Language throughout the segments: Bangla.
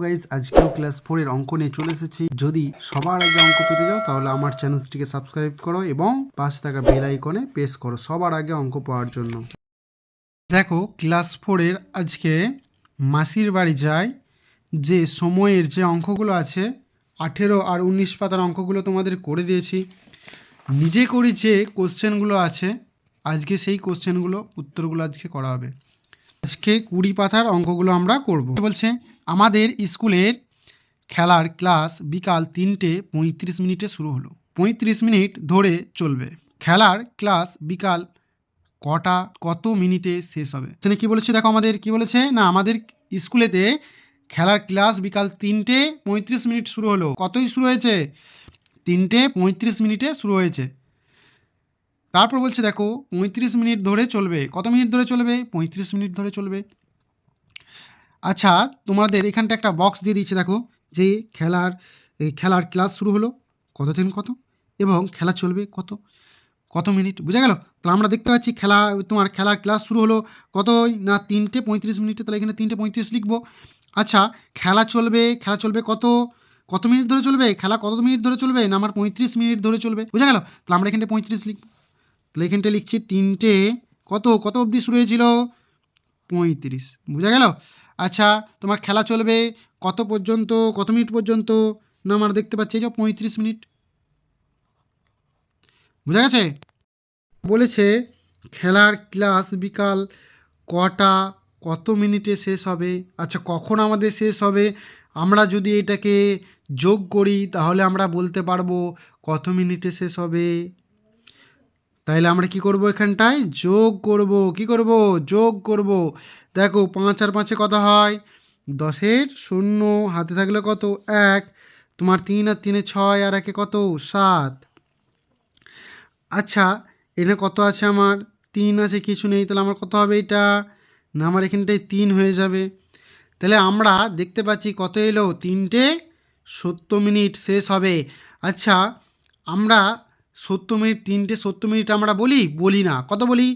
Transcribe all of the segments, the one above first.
গাইজ আজকেও ক্লাস 4 এর অঙ্ক নিয়ে চলে এসেছি। যদি সবার আগে অঙ্ক পেতে যাও তাহলে আমার চ্যানেলটিকে সাবস্ক্রাইব করো এবং পাশে থাকা বেল আইকনে প্রেস করো সবার আগে অঙ্ক পাওয়ার জন্য। দেখো ক্লাস 4 এর আজকে মাসির বাড়ি যায় যে সময়ের যে অঙ্কগুলো আছে 18 আর 19 পাতার অঙ্কগুলো তোমাদের করে দিয়েছি। নিজে করি যে কোশ্চেনগুলো আছে আজকে সেই কোশ্চেনগুলো উত্তরগুলো আজকে করা হবে। আজকে 20 পাতার অঙ্কগুলো আমরা করব। বলছে আমাদের স্কুলের খেলার ক্লাস বিকাল 3:35 শুরু হলো, 35 মিনিট ধরে চলবে। খেলার ক্লাস বিকাল কত মিনিটে শেষ হবে? সেখানে কি বলেছে দেখো, আমাদের কি বলেছে না, আমাদের স্কুলেতে খেলার ক্লাস বিকাল 3:35 শুরু হলো। কতই শুরু হয়েছে? 3:35 শুরু হয়েছে। তারপর বলছে দেখো 35 মিনিট ধরে চলবে। কত মিনিট ধরে চলবে? 35 মিনিট ধরে চলবে। আচ্ছা, তোমাদের এখানটা একটা বক্স দিয়ে দিয়েছে দেখো, যে খেলার ক্লাস শুরু হলো কত থেকে কত এবং খেলা চলবে কত মিনিট। বুঝা গেল? তাহলে আমরা দেখতে পাচ্ছি খেলার ক্লাস শুরু হলো কত না 3:35 তাহলে এখানে 3:35 লিখবো। আচ্ছা, খেলা চলবে কত মিনিট ধরে চলবে? খেলা কত মিনিট ধরে চলবে না আমার 35 মিনিট ধরে চলবে। বুঝা গেল? তাহলে আমরা এখানটা 35 লিখবো। তাহলে এখানটা লিখছি 3টে কত অবধি শুরু হয়েছিল? 35। বুঝা গেল? আচ্ছা, তোমার খেলা চলবে কত মিনিট পর্যন্ত না আমরা দেখতে পাচ্ছি যে 35 মিনিট। বুঝা গেছে? বলেছে খেলার ক্লাস বিকাল কত মিনিটে শেষ হবে। আচ্ছা, কখন আমাদের শেষ হবে? আমরা যদি এটাকে যোগ করি তাহলে আমরা বলতে পারবো কত মিনিটে শেষ হবে। তাইলে আমরা কি করব? এখানটায় যোগ করব। কি করব? যোগ করব। দেখো 5 আর 5 কত হয়? 10-এর 0 হাতে থাকলে কত? 1। তোমার 3 আর 3 6 আর 1 কত? 7। আচ্ছা, এখানে কত আছে আমার? 3 আছে, কিছু নেই, তাহলে আমার কত হবে এটা? না আমার এখানটায় 3 হয়ে যাবে। তাহলে আমরা দেখতে পাচ্ছি কত এলো? 3:70 শেষ হবে। আচ্ছা, আমরা 3:70 আমরা বলি না। কত বলি?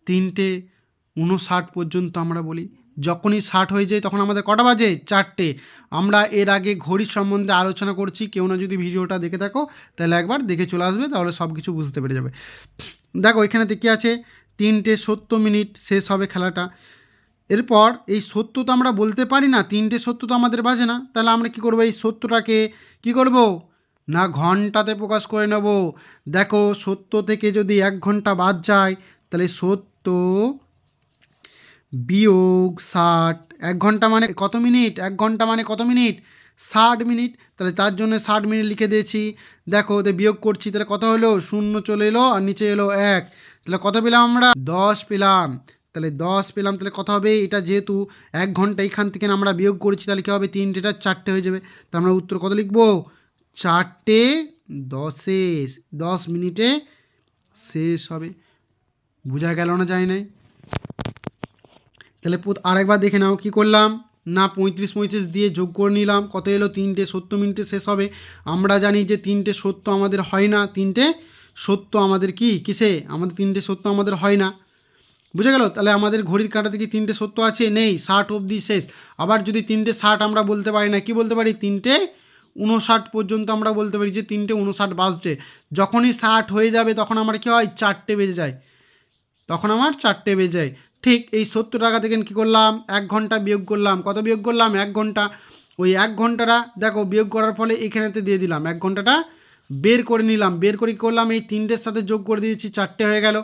3:59 পর্যন্ত আমরা বলি। যখনই 60 হয়ে যায় তখন আমাদের কটা বাজে? 4টে। আমরা এর আগে ঘড়ির সম্বন্ধে আলোচনা করছি, কেউ না যদি ভিডিওটা দেখে থাকো তাহলে একবার দেখে চলে আসবে, তাহলে সব কিছু বুঝতে পেরে যাবে। দেখো এখানে কি আছে? 3:70 শেষ হবে খেলাটা। এরপর এই 70 তো আমরা বলতে পারি না, 3:70 তো আমাদের বাজে না। তাহলে আমরা কি করব? এই 70টাকে কি করব না ঘন্টাতে প্রকাশ করে নেব। দেখো 70 থেকে যদি 1 ঘন্টা বাদ যায় তাহলে 70 বিয়োগ 60। 1 ঘন্টা মানে কত মিনিট? 1 ঘন্টা মানে কত মিনিট? 60 মিনিট। তাহলে তার জন্য 60 মিনিট লিখে দিয়েছি। দেখো ওদের বিয়োগ করছি, তাহলে কত হলো? 0 চলে এলো আর নিচে এলো 1। তাহলে কত পেলাম আমরা? 10 পেলাম। তাহলে 10 পেলাম। তাহলে কত হবে? এটা যেহেতু 1 ঘন্টা এখান থেকে আমরা বিয়োগ করেছি, তাহলে কী হবে? 3টেটা 4টে হয়ে যাবে। তাহলে আমরা উত্তর কত লিখবো? 4:10 10 মিনিটে শেষ হবে। বোঝা গেল না? যায় নাই? তাহলে আরেকবার দেখে নাও কি করলাম না, 35 দিয়ে যোগ করে নিলাম, কত এলো? 3:70 শেষ হবে। আমরা জানি যে 3:70 আমাদের হয় না। 3:70 আমাদের কিসে? আমাদের 3:70 আমাদের হয় না। বুঝে গেল? তাহলে আমাদের ঘড়ির কাঁটাতে কি 3:70 আছে? নেই। 60 অবধি শেষ। আবার যদি 3:60 আমরা বলতে পারি না, কি বলতে পারি? 3:59 পর্যন্ত আমরা বলতে পারি যে 3:59 বাজছে। যখনই 60 হয়ে যাবে তখন আমার কি হয়? 4টে বেজে যায়। তখন আমার 4টে বেজে যায়। ঠিক এই 70 টাকা থেকে কী করলাম? 1 ঘন্টা বিয়োগ করলাম। কত বিয়োগ করলাম? 1 ঘন্টা। ওই 1 ঘন্টাটা দেখো বিয়োগ করার ফলে এখানেতে দিয়ে দিলাম। 1 ঘন্টাটা বের করে নিলাম। বের করে কী করলাম? এই 3টের সাথে যোগ করে দিয়েছি, 4টে হয়ে গেল।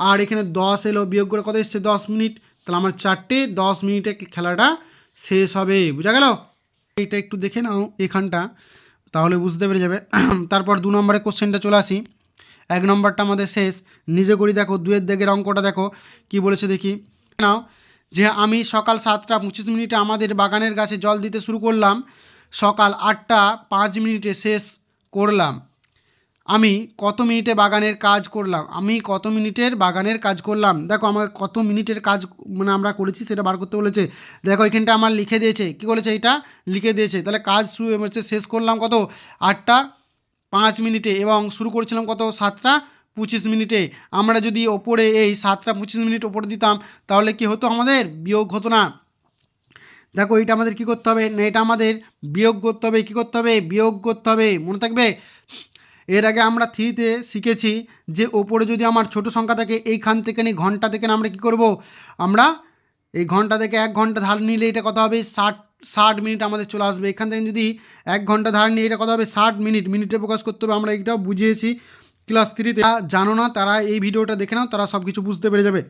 আর এখানে 10 এলো, বিয়োগ করে কত এসছে? 10 মিনিট। তাহলে আমার 4:10 মিনিটে খেলাটা শেষ হবে। বুঝা গেল? এইটা একটু দেখে নাও এখানটা, তাহলে বুঝতে পেরে যাবে। তারপর 2 নম্বরের কোশ্চেনটা চলে আসি। 1 নম্বরটা আমাদের শেষ। নিজে করি। দেখো 2-এর দিকের অঙ্কটা দেখো কি বলেছে দেখি নাও, যে আমি সকাল 7:25 আমাদের বাগানের গাছে জল দিতে শুরু করলাম, সকাল 8:05 শেষ করলাম। আমি কত মিনিটে বাগানের কাজ করলাম? কত মিনিটের বাগানের কাজ করলাম? দেখো আমার কত মিনিটের কাজ মানে আমরা করেছি সেটা বার করতে বলেছে। দেখো এখানটা আমার লিখে দিয়েছে, কি বলেছে? এটা লিখে দিয়েছে। তাহলে কাজ শেষ করলাম কত? 8:05 এবং শুরু করেছিলাম কত? 7:25। আমরা যদি ওপরে এই 7:25 ওপরে দিতাম তাহলে কি হতো? আমাদের বিয়োগ হতো না। দেখো এটা আমাদের কি করতে হবে না, এটা আমাদের বিয়োগ করতে হবে। কি করতে হবে? বিয়োগ করতে হবে, মনে থাকবে। এর আগে আমরা 3তে শিখেছি যে ওপরে যদি আমার ছোট সংখ্যা থাকে এইখান থেকে নিয়ে ঘন্টা থেকে আমরা কি করব, আমরা এই ঘন্টা থেকে 1 ঘন্টা ধার নিলে এটা কত হবে 60 মিনিট আমাদের চলে আসবে। এখান থেকে যদি 1 ঘন্টা ধার নিয়ে এটা কত হবে 60 মিনিট, মিনিটে প্রকাশ করতে হবে। আমরা এইটাও বুঝিয়েছি ক্লাস 3তে। জানো না তারা এই ভিডিওটা দেখে নাও, তারা সব কিছু বুঝতে পেরে যাবে।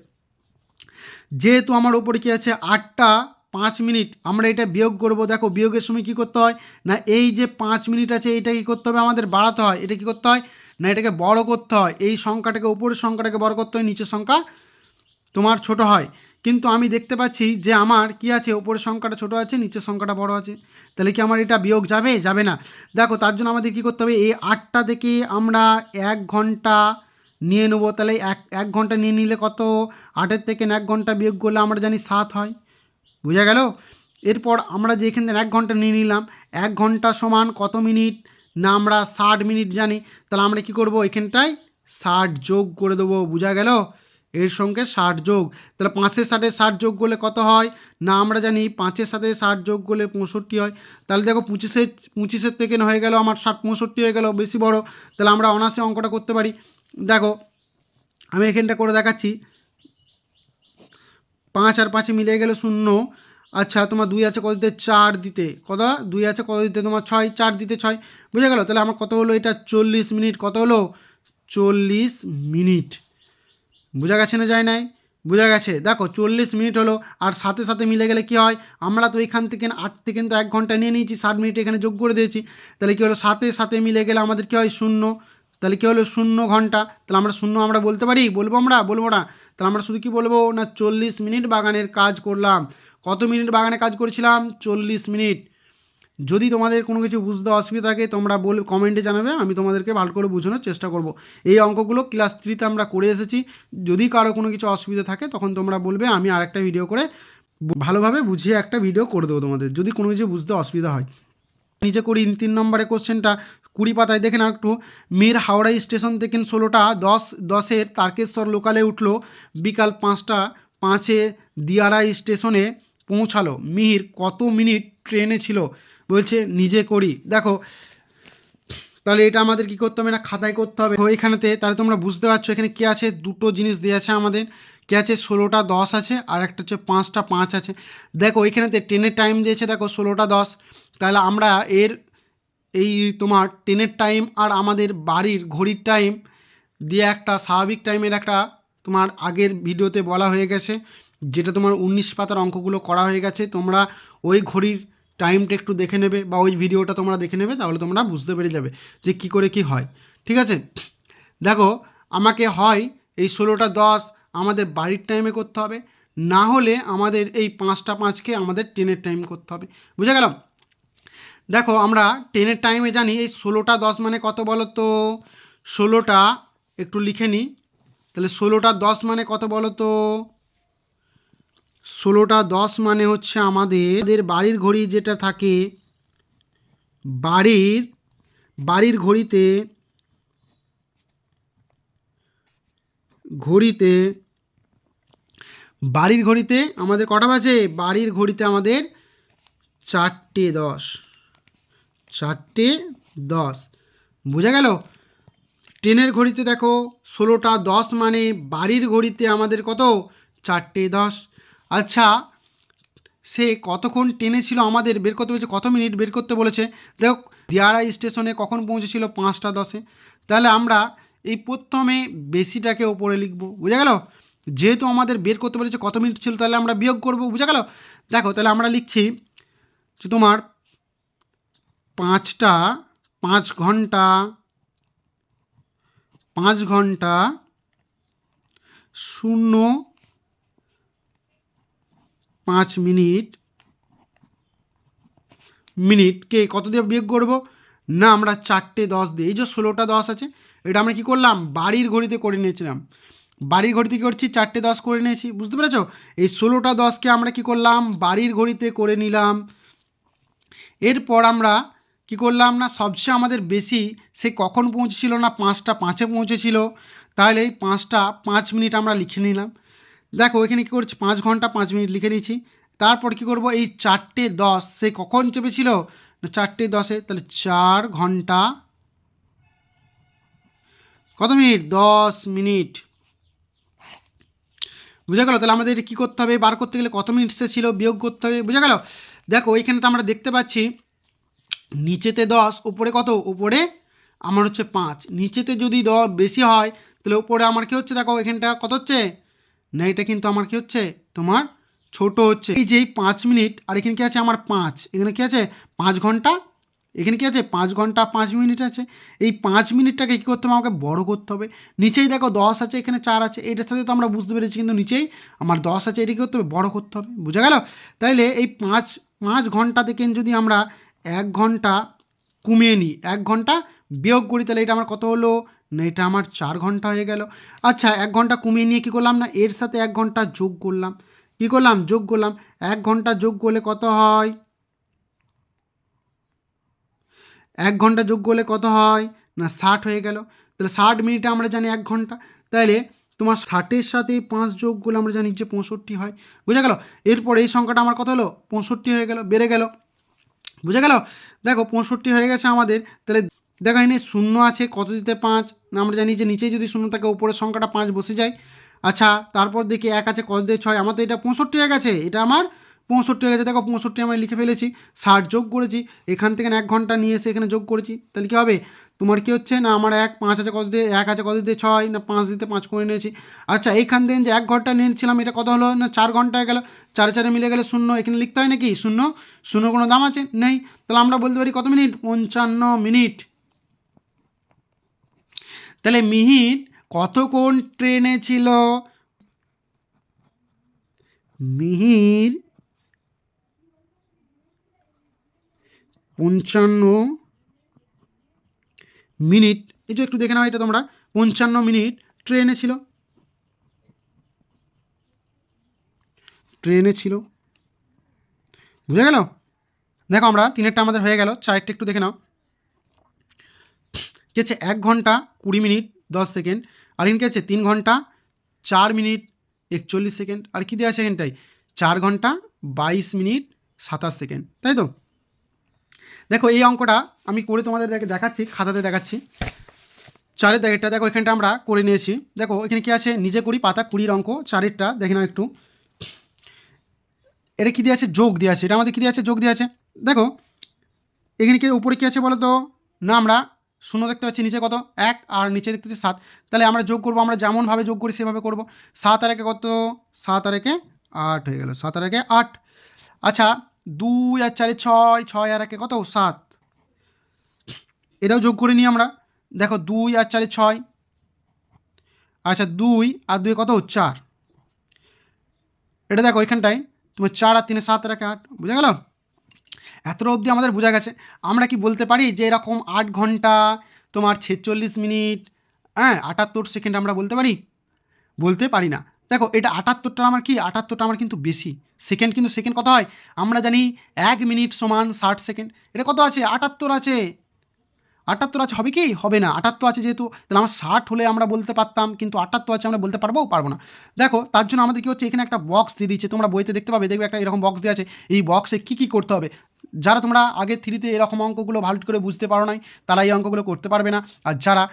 যেহেতু আমার ওপরে কি আছে 8টা 5 মিনিট, আমরা এটা বিয়োগ করব। দেখো বিয়োগের সময় কি করতে হয় না, এই যে 5 মিনিট আছে এটা কি করতে হবে আমাদের বাড়াতে হয়। এটা কি করতে হয় না, এটাকে বড় করতে হয়। এই সংখ্যাটাকে উপরের সংখ্যাটাকে বড় করতে হয়, নিচের সংখ্যা তোমার ছোট হয়। কিন্তু আমি দেখতে পাচ্ছি যে আমার কি আছে উপরের সংখ্যাটা ছোট আছে, নিচের সংখ্যাটা বড় আছে। তাহলে কি আমার এটা বিয়োগ যাবে? যাবে না। দেখো তার জন্য আমাদের কি করতে হবে, এই 8টা থেকে আমরা 1 ঘন্টা নিয়ে নেবো। তাহলে এক ঘন্টা নিয়ে নিলে কত, 8-এর থেকে 1 ঘন্টা বিয়োগ করলে আমরা জানি 7 হয়। বোঝা গেল? এরপর আমরা যে এখান থেকে 1 ঘন্টা নিয়ে নিলাম, 1 ঘন্টা সমান কত মিনিট না, আমরা 60 মিনিট জানি। তাহলে আমরা কি করব, এখানটায় 60 যোগ করে দেবো। বোঝা গেল? এর সঙ্গে 60 যোগ। তাহলে 5-এর সাথে 60 যোগ করলে কত হয় না, আমরা জানি 5-এর সাথে 60 যোগ করলে 65 হয়। তাহলে দেখো 25-এর থেকে হয়ে গেল আমার 65 হয়ে গেল, বেশি বড়। তাহলে আমরা অনায়াসে অঙ্কটা করতে পারি। দেখো আমি এখানটা করে দেখাচ্ছি। 5 আর 5 মিলে গেলে 0। আচ্ছা তোমার 2 আছে কত দিতে, 4 দিতে। কত 2 আছে কত দিতে তোমার 6, 4 দিতে 6। বুঝে গেল? তাহলে আমার কত হলো এটা 40 মিনিট। কত হলো 40 মিনিট। বোঝা গেছে না যায় নাই? বোঝা গেছে। দেখো 40 মিনিট হলো, আর সাথে সাথে মিলে গেলে কি হয়, আমরা তো এখান থেকে 8 থেকে কিন্তু 1 ঘন্টা নিয়ে নিয়েছি, 60 মিনিট এখানে যোগ করে দিয়েছি। তাহলে কী হলো, সাথে সাথে মিলে গেলে আমাদের কী হয় 0। তাহলে কী হলো 0 ঘন্টা। তাহলে আমরা 0 আমরা বলতে পারি? বলবো? আমরা বলবো না। তাহলে আমরা শুধু কি বলবো না 40 মিনিট বাগানের কাজ করলাম। কত মিনিট বাগানে কাজ করেছিলাম? 40 মিনিট। যদি তোমাদের কোনো কিছু বুঝতে অসুবিধা থাকে তোমরা কমেন্টে জানাবে, আমি তোমাদেরকে ভালো করে বোঝানোর চেষ্টা করব। এই অঙ্কগুলো ক্লাস 3তে আমরা করে এসেছি। যদি কারো কোনো কিছু অসুবিধা থাকে তখন তোমরা বলবে, আমি আরেকটা ভিডিও করে ভালোভাবে বুঝিয়ে একটা ভিডিও করে দেবো তোমাদের, যদি কোনো কিছু বুঝতে অসুবিধা হয়। নিচে করি 3 নম্বরের কোশ্চেনটা 20 পাতায় দেখে না একটু। মীর হাওড়া স্টেশন থেকে 16টা 10-10-এর তারকেশ্বর লোকালে উঠলো, বিকাল 5টা 5-এ দিয়ারা স্টেশনে পৌঁছালো। মিহির কত মিনিট ট্রেনে ছিল বলছে, নিজে করি। দেখো তাহলে এটা আমাদের কি করতে হবে না, খাতায় করতে হবে ওইখানেতে। তাহলে তোমরা বুঝতে পারছো এখানে কী আছে, দুটো জিনিস দেওয়া আছে আমাদের। কী আছে, 16টা 10 আছে, আর একটা হচ্ছে 5টা 5 আছে। দেখো ওইখানেতে ট্রেনের টাইম দিয়েছে, দেখো 16টা 10। তাহলে আমরা এর এই তোমার ট্রেনের টাইম আর আমাদের বাড়ির ঘড়ির টাইম দিয়ে একটা স্বাভাবিক টাইমের একটা তোমার আগের ভিডিওতে বলা হয়ে গেছে, যেটা তোমার 19 পাতার অঙ্কগুলো করা হয়ে গেছে। তোমরা ওই ঘড়ির টাইমটা একটু দেখে নেবে, বা ওই ভিডিওটা তোমরা দেখে নেবে, তাহলে তোমরা বুঝতে পেরে যাবে যে কী করে কি হয়। ঠিক আছে? দেখো আমাকে হয় এই 16টা 10 আমাদের বাড়ির টাইমে করতে হবে, না হলে আমাদের এই 5টা 5কে আমাদের ট্রেনের টাইম করতে হবে। বুঝে গেল? দেখো আমরা ট্রেনের টাইমে জানি এই 16টা 10 মানে কত বলো তো, 16টা একটু লিখে নিই। তাহলে 16টা 10 মানে কত বলো তো, 16টা 10 মানে হচ্ছে আমাদের বাড়ির ঘড়ি যেটা থাকে, বাড়ির ঘড়িতে বাড়ির ঘড়িতে আমাদের কটা বাজে, বাড়ির ঘড়িতে আমাদের 4টে 10। 4টে 10। বোঝা গেল? ট্রেনের ঘড়িতে দেখো 16টা 10 মানে বাড়ির ঘড়িতে আমাদের কত, 4টে 10। আচ্ছা সে কতক্ষণ ট্রেনে ছিল আমাদের বের করতে বলেছে, কত মিনিট বের করতে বলেছে। দেখো দিয়ারা স্টেশনে কখন পৌঁছেছিল, 5টা 10-এ। তাহলে আমরা এই প্রথমে বেশিটাকে ওপরে লিখব। বুঝা গেল? যেহেতু আমাদের বের করতে বলেছে কত মিনিট ছিল, তাহলে আমরা বিয়োগ করব। বুঝা গেল? দেখো তাহলে আমরা লিখছি যে তোমার 5টা 5 ঘন্টা 0.5 মিনিটকে কত দিয়ে বিয়োগ করব না, আমরা 4টে 10 দিয়ে। এই যে 16টা 10 আছে, এটা আমরা কি করলাম, বাড়ির ঘড়িতে করে নিয়েছিলাম। বাড়ির ঘড়িতে কী করছি, 4টে 10 করে নিয়েছি। বুঝতে পেরেছ? এই 16টা 10কে আমরা কি করলাম, বাড়ির ঘড়িতে করে নিলাম। এরপর আমরা কি করলাম না, সবচেয়ে আমাদের বেশি সে কখন পৌঁছেছিল না, 5টা 5-এ পৌঁছেছিল। তাহলে এই 5টা 5 মিনিট আমরা লিখে নিলাম। দেখো এখানে কী করছি, 5 ঘন্টা 5 মিনিট লিখে নিয়েছি। তারপর কি করব, এই 4:10 সে কখন চেপেছিল, 4:10, তাহলে 4 ঘন্টা কত মিনিট, 10 মিনিট। বুঝা গেল? তাহলে আমাদের এটা কী করতে হবে, বার করতে গেলে কত মিনিট সে ছিল বিয়োগ করতে হবে। বুঝা গেল? দেখো এইখানে তো আমরা দেখতে পাচ্ছি নিচেতে 10, উপরে কত, উপরে আমার হচ্ছে 5। নিচেতে যদি 10 বেশি হয় তাহলে উপরে আমার কী হচ্ছে, দেখো এখানটা কত হচ্ছে না, এটা কিন্তু আমার কী হচ্ছে, তোমার ছোট হচ্ছে। এই যে 5 মিনিট, আর এখানে কী আছে আমার 5, এখানে কী আছে 5 ঘন্টা, এখানে কী আছে 5 ঘন্টা 5 মিনিট আছে। এই 5 মিনিটটাকে কী করতে হবে, আমাকে বড় করতে হবে। নিচেই দেখো 10 আছে, এখানে 4 আছে, এটার সাথে তো আমরা বুঝতে পেরেছি, কিন্তু নিচেই আমার 10 আছে, এটা কী করতে হবে, বড় করতে হবে। বুঝা গেল? তাইলে এই 5 ঘন্টা থেকে যদি আমরা 1 ঘন্টা কমিয়ে নিই, 1 ঘন্টা বিয়োগ করি, তাহলে এটা আমার কত হলো না, এটা আমার 4 ঘন্টা হয়ে গেল। আচ্ছা 1 ঘন্টা কমিয়ে নিয়ে কী করলাম না, এর সাথে 1 ঘন্টা যোগ করলাম। কী করলাম, যোগ করলাম। 1 ঘন্টা যোগ করলে কত হয়, 1 ঘন্টা যোগ করলে কত হয় না 60 হয়ে গেল। তাহলে 60 মিনিটে আমরা জানি 1 ঘন্টা, তাহলে তোমার 60-এর সাথে 5 যোগ করলে আমরা জানি যে 65 হয়। বুঝা গেল? এরপর এই সংখ্যাটা আমার কত হলো, 65 হয়ে গেল, বেড়ে গেল। বুঝা গেল? দেখো 65 হয়ে গেছে আমাদের। তাহলে দেখো এখানে শূন্য আছে, কত দিতে 5 না, আমরা জানি যে নিচে যদি শূন্য থাকে উপরের সংখ্যাটা 5 বসে যায়। আচ্ছা তারপর দেখি 1 আছে, কত দিয়ে 6, আমার তো এটা 65 হয়ে গেছে, এটা আমার 65 হয়ে গেছে। দেখো 65 আমি লিখে ফেলেছি, 60 যোগ করেছি, এখান থেকে 1 ঘন্টা নিয়ে এসে এখানে যোগ করেছি, তাহলে কী হবে তোমার কী হচ্ছে না, আমার 5 আছে, কত দিয়ে 1 আছে, কত দিয়ে 6 না 5 দিতে 5 করে নিয়েছি। আচ্ছা এইখান থেকে যে 1 ঘন্টা নিয়েছিলাম, এটা কত হলো না 4 ঘন্টা হয়ে গেল, 4 4 মিলে গেলে 0, এখানে লিখতে হয় নাকি শূন্য, শূন্য কোনো দাম আছে নেই, তাহলে আমরা বলতে পারি কত মিনিট, 55 মিনিট। তাহলে মিহির কতক্ষণ ট্রেনে ছিল, মিহির 55 মিনিট, এই যে একটু দেখে নাও এটা তোমরা, 55 মিনিট ট্রেনে ছিল, ট্রেনে ছিল। বুঝে গেল? দেখো আমরা 3-এরটা আমাদের হয়ে গেল, 4-এরটা একটু দেখে নাও। কি আছে 1 ঘন্টা 20 মিনিট 10 সেকেন্ড, আর এখানে কি আছে 3 ঘন্টা 4 মিনিট 41 সেকেন্ড, আর কী দেওয়া আছে এখানটায় 4 ঘন্টা 22 মিনিট 27 সেকেন্ড, তাই তো? দেখো এই অঙ্কটা আমি করে তোমাদের দেখাচ্ছি, খাতাতে দেখাচ্ছি। 4-এর দাগেরটা দেখো এখানটা আমরা করে নিয়েছি। দেখো এখানে কী আছে, নিজে করি পাতা 20-এর অঙ্ক, 4-এরটা দেখে নাও একটু। এটা কী দেওয়া আছে, যোগ দেওয়া আছে, এটা আমাদের কী দেওয়া আছে, যোগ দেওয়া আছে। দেখো এখানে কি উপরে কী আছে বলো তো, না আমরা শূন্য দেখতে পাচ্ছি, নিচে কত 1, আর নিচে দেখতে পাচ্ছি 7, তাহলে আমরা যোগ করবো, আমরা যেমনভাবে যোগ করি সেভাবে করব। 7 আর 1 কত, 7 আর 1 8 হয়ে গেল, 7 আর 1 8। আচ্ছা 2 আর 4 6, 6 আর 1 কত 7, এটাও যোগ করে নিই আমরা। দেখো 2 আর 4 6, আচ্ছা 2 আর 2 কত 4, এটা দেখো এখানটায় তোমার 4 আর 3 7 আর 1 8। বুঝা গেল? এতটা অবধি আমাদের বোঝা গেছে। আমরা কি বলতে পারি যে এরকম 8 ঘন্টা তোমার 46 মিনিট 78 সেকেন্ড আমরা বলতে পারি? বলতে পারি না। দেখো এটা 78টা আমার কি, 78টা আমার কিন্তু বেশি। সেকেন্ড কিন্তু সেকেন্ড কত হয়, আমরা জানি 1 মিনিট সমান 60 সেকেন্ড। এটা কত আছে 78 আছে, 78 আছে, হবে কি হবে না, 78 আছে যেহেতু, তাহলে আমার 60 হলে আমরা বলতে পারতাম, কিন্তু 78 আছে আমরা বলতে পারবো পারবো না। দেখো তার জন্য আমাদের কী হচ্ছে, এখানে একটা বক্স দিয়ে দিচ্ছে, তোমরা বইতে দেখতে পাবে, দেখবে একটা এরকম বক্স দেওয়া আছে। এই বক্সে কী কী করতে হবে, যারা তোমরা আগে 3-তে এরকম অঙ্কগুলো ভালো করে বুঝতে পারো নাই, তারা এই অঙ্কগুলো করতে পারবে না, আর যারা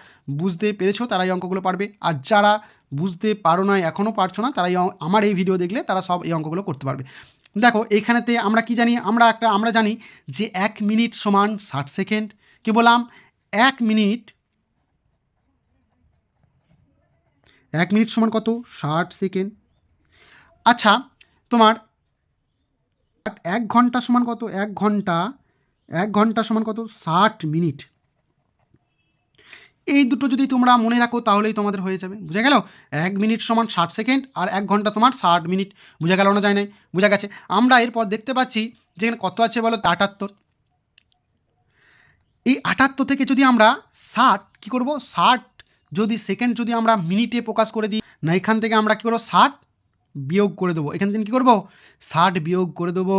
বুঝতে পেরেছো তারা এই অঙ্কগুলো পারবে, আর যারা বুঝতে পারো নাই এখনও পারছো না, তারা আমার এই ভিডিও দেখলে তারা সব এই অঙ্কগুলো করতে পারবে। দেখো এইখানেতে আমরা কি জানি, আমরা জানি যে 1 মিনিট সমান 60 সেকেন্ড। কি বললাম, 1 মিনিট সমান কত 60 সেকেন্ড। আচ্ছা তোমার 1 ঘন্টা সমান কত, 1 ঘন্টা সমান কত 60 মিনিট। এই দুটো যদি তোমরা মনে রাখো তাহলেই তোমাদের হয়ে যাবে। বুঝা গেল? 1 মিনিট সমান 60 সেকেন্ড, আর 1 ঘন্টা তোমার 60 মিনিট। বুঝা গেল না যায় নাই? বুঝা গেছে। আমরা এরপর দেখতে পাচ্ছি যে এখানে কত আছে বলো, 78। এই 78 থেকে যদি আমরা 60 কী করবো, 60 যদি সেকেন্ড যদি আমরা মিনিটে প্রকাশ করে দিই না, এখান থেকে আমরা কী করবো 60 বিয়োগ করে দেবো, এখান থেকে কী করবো 60 বিয়োগ করে দেবো।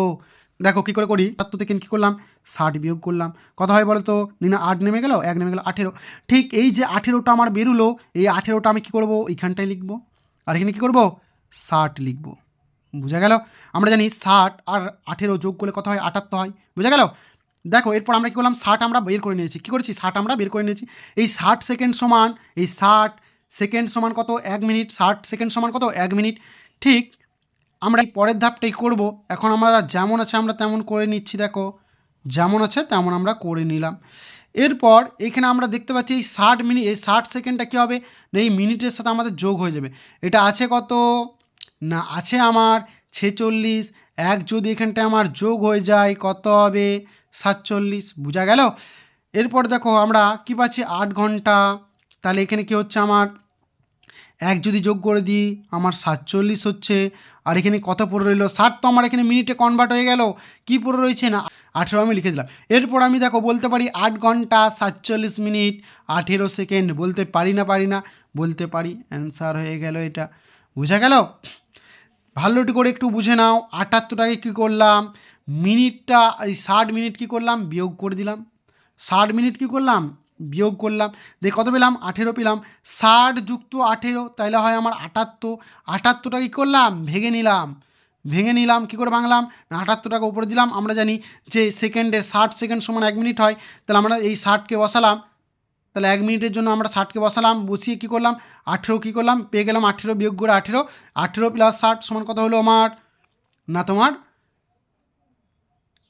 দেখো কী করে করি, 78 থেকে কী করলাম 60 বিয়োগ করলাম, কত হয় বলো তো, না 8 নেমে গেল, 1 নেমে গেল 18। ঠিক এই যে 18টা আমার বেরোলো, এই 18টা আমি কী করবো এইখানটায় লিখবো, আর এখানে কী করবো 60 লিখবো। বুঝা গেল? আমরা জানি 60 আর 18 যোগ করলে কত হয়? 78 হয়। বুঝা গেল? দেখো এরপর আমরা কী করলাম, 60 আমরা বের করে নিয়েছি। কী করেছি? 60 আমরা বের করে নিয়েছি। এই 60 সেকেন্ড সমান, এই 60 সেকেন্ড সমান কত? 1 মিনিট। 60 সেকেন্ড সমান কত? 1 মিনিট। ঠিক আমরা এই পরের ধাপটাই করব। এখন আমরা যেমন আছে আমরা তেমন করে নিচ্ছি। দেখো যেমন আছে তেমন আমরা করে নিলাম। এরপর এখানে আমরা দেখতে পাচ্ছি এই 60 মিনিট, এই 60 সেকেন্ডটা কী হবে না, এই মিনিটের সাথে আমাদের যোগ হয়ে যাবে। এটা আছে কত না, আছে আমার 46। এক যদি এখানটায় আমার যোগ হয়ে যায় কত হবে? 47। বুঝা গেল? এরপর দেখো আমরা কী পাচ্ছি? 8 ঘন্টা। তাহলে এখানে কী হচ্ছে আমার, এক যদি যোগ করে দিই আমার 47 হচ্ছে। আর এখানে কত পড়ে রইলো? 60 তো আমার এখানে মিনিটে কনভার্ট হয়ে গেল। কী পড়ে রয়েছে না 18 আমি লিখে দিলাম। এরপর আমি দেখো বলতে পারি 8 ঘন্টা 47 মিনিট 18 সেকেন্ড। বলতে পারি না? পারি না? বলতে পারি। অ্যান্সার হয়ে গেল এটা। বুঝা গেল? ভালোটি করে একটু বুঝে নাও। 78টাকে কী করলাম, মিনিটটা এই 60 মিনিট কী করলাম, বিয়োগ করে দিলাম। 60 মিনিট কী করলাম, বিয়োগ করলাম। দিয়ে কত পেলাম? 18 পেলাম। 60 যুক্ত 18 তাহলে হয় আমার 78। 78টা কী করলাম, ভেঙে নিলাম। ভেঙে নিলাম কী করে ভাঙলাম না, 78টাকে উপরে দিলাম। আমরা জানি যে সেকেন্ডে 60 সেকেন্ড সমান 1 মিনিট হয়। তাহলে আমরা এই 60কে বসালাম। তাহলে 1 মিনিটের জন্য আমরা 60কে বসালাম, বসিয়ে কী করলাম 18 কী করলাম, পেয়ে গেলাম 18 বিয়োগ করে 18। 18 প্লাস 60 সমান কত হলো আমার না, তোমার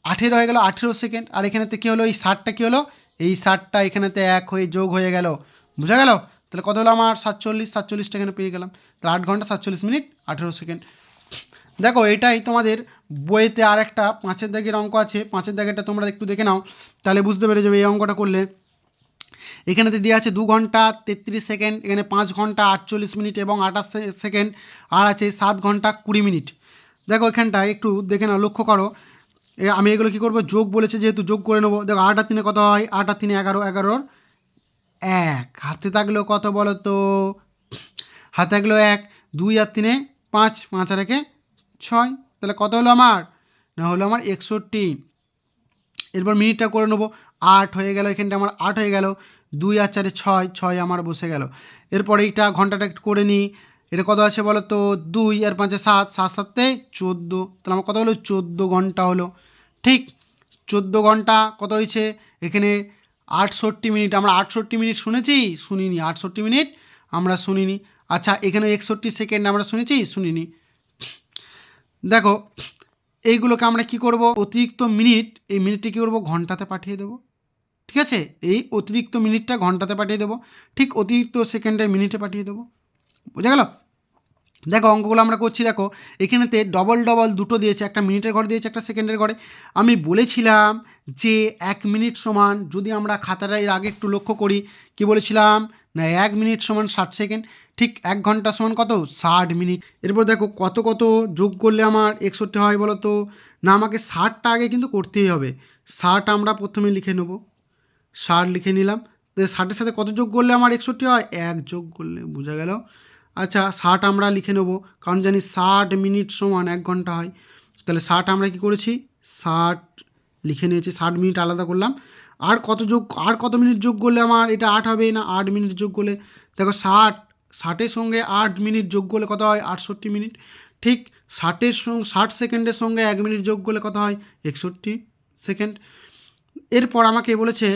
18 হয়ে গেল 18 সেকেন্ড। আর এখানেতে কী হলো, এই 60টা কী হলো, এই 60টা এখানেতে 1 হয়ে যোগ হয়ে গেল। বুঝা গেল? তাহলে কত হলো আমার 47। 47টা এখানে পেয়ে গেলাম। তাহলে 8 ঘন্টা 47 মিনিট 18 সেকেন্ড। দেখো এটাই তোমাদের বইয়েতে আর একটা 5-এর দাগের অঙ্ক আছে। 5-এর দাগেরটা তোমরা একটু দেখে নাও, তাহলে বুঝতে পেরে যাবে এই অঙ্কটা করলে। এখানেতে দেওয়া আছে 2 ঘন্টা 33 সেকেন্ড, এখানে 5 ঘন্টা 48 মিনিট এবং 28 সেকেন্ড, আর আছে 7 ঘন্টা 20 মিনিট। দেখো এখানটায় একটু দেখে নাও, লক্ষ্য করো। আমি এগুলো কী করবো, যোগ বলেছে যেহেতু যোগ করে নেবো। দেখো 8 আর 3 কত হয়, 8 আর 3 11, 11 1, হাতে থাকলেও কত বলো তো, হাতে থাকলেও 1, 2 আর 3 5, 5 আর 1 6। তাহলে কত হলো আমার না, হলো আমার 61। এরপর মিনিটটা করে নেবো। 8 হয়ে গেল, এখানটা আমার 8 হয়ে গেল। 2 আর 4 6, 6 আমার বসে গেল। এরপর এইটা ঘন্টাটা একটু করে নিই। এটা কত আছে বলো তো, 2 আর 5 7, 7 7 14। তাহলে আমার কত হলো, 14 ঘন্টা হলো। ঠিক 14 ঘন্টা কত হয়েছে এখানে 68 মিনিট। আমরা 68 মিনিট শুনেছি? শুনিনি। 68 মিনিট আমরা শুনিনি। আচ্ছা এখানে 61 সেকেন্ড আমরা শুনেছি? শুনিনি। দেখো এইগুলোকে আমরা কি করব, অতিরিক্ত মিনিট, এই মিনিটটা কী করবো, ঘন্টাতে পাঠিয়ে দেবো। ঠিক আছে, এই অতিরিক্ত মিনিটটা ঘন্টাতে পাঠিয়ে দেবো, ঠিক অতিরিক্ত সেকেন্ডে মিনিটে পাঠিয়ে দেবো। বোঝা গেল? দেখো অঙ্কগুলো আমরা করছি। দেখো এখানেতে ডবল ডবল দুটো দিয়েছে, একটা মিনিটের ঘরে দিয়েছে, একটা সেকেন্ডের ঘরে। আমি বলেছিলাম যে 1 মিনিট সমান, যদি আমরা খাতাটা এর আগে একটু লক্ষ্য করি, কি বলেছিলাম না 1 মিনিট সমান 60 সেকেন্ড। ঠিক 1 ঘন্টা সমান কত, 60 মিনিট। এরপর দেখো কত কত যোগ করলে আমার 61 হয় বলো তো, না আমাকে 60টা আগে কিন্তু করতেই হবে। 60 আমরা প্রথমে লিখে নেব, 60 লিখে নিলাম। তো 60-এর সাথে কত যোগ করলে আমার 61 হয়, 1 যোগ করলে। বোঝা গেল? আচ্ছা 60 আমরা লিখে নেব, কারণ জানি 60 মিনিট সমান 1 ঘন্টা হয়। তাহলে 60 আমরা কি করেছি, 60 লিখে নিয়েছি, 60 মিনিট আলাদা করলাম। আর কত মিনিট যোগ করলে আমার এটা 8 হবে না, 8 মিনিট যোগ করলে। দেখো 60-এর সঙ্গে 8 মিনিট যোগ করলে কত হয়, 68 মিনিট। ঠিক 60 সেকেন্ডের সঙ্গে 1 মিনিট যোগ করলে কত হয়, 61 সেকেন্ড। এরপর আমাকে বলেছে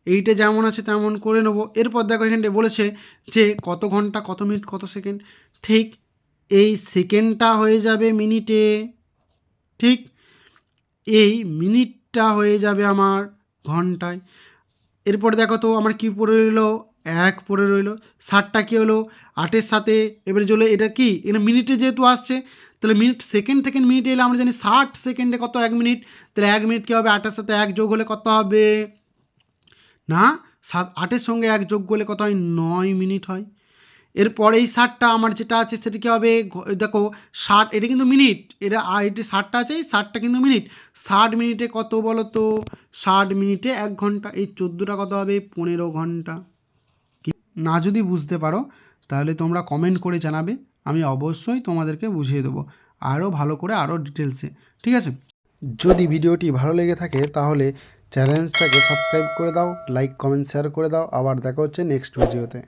এইটা যেমন আছে তেমন করে নেব। এরপর দেখো এখানটা বলেছে যে কত ঘন্টা কত মিনিট কত সেকেন্ড। ঠিক এই সেকেন্ডটা হয়ে যাবে মিনিটে, ঠিক এই মিনিটটা হয়ে যাবে আমার ঘন্টায়। এরপরে দেখো তো আমার কি পড়ে রইলো, 1 পড়ে রইলো। 60টা কী হলো, 8-এর সাথে এবারে চলে, এটা কি এটা মিনিটে যেহেতু আসছে, তাহলে মিনিট সেকেন্ড থেকে মিনিটে এলে আমরা জানি 60 সেকেন্ডে কত, 1 মিনিট। তাহলে 1 মিনিট কী হবে, 8-এর সাথে 1 যোগ হলে কত হবে না, 8-এর সঙ্গে 1 যোগ করলে কত হয়, 9 মিনিট হয়। এরপরে এই 60টা আমার যেটা আছে সেটা কী হবে, দেখো 60 এটা কিন্তু মিনিট, এটা এটি 60টা আছে, এই 60টা কিন্তু মিনিট। 60 মিনিটে কত বলো তো, 60 মিনিটে 1 ঘন্টা। এই 14টা কত হবে, 15 ঘন্টা। না যদি বুঝতে পারো তাহলে তোমরা কমেন্ট করে জানাবে, আমি অবশ্যই তোমাদেরকে বুঝিয়ে দেবো আরও ভালো করে, আরও ডিটেলসে। ঠিক আছে, যদি ভিডিওটি ভালো লেগে থাকে তাহলে চ্যানেলটাকে সাবস্ক্রাইব করে দাও, লাইক কমেন্ট শেয়ার করে দাও। আবার দেখা হচ্ছে নেক্সট ভিডিওতে।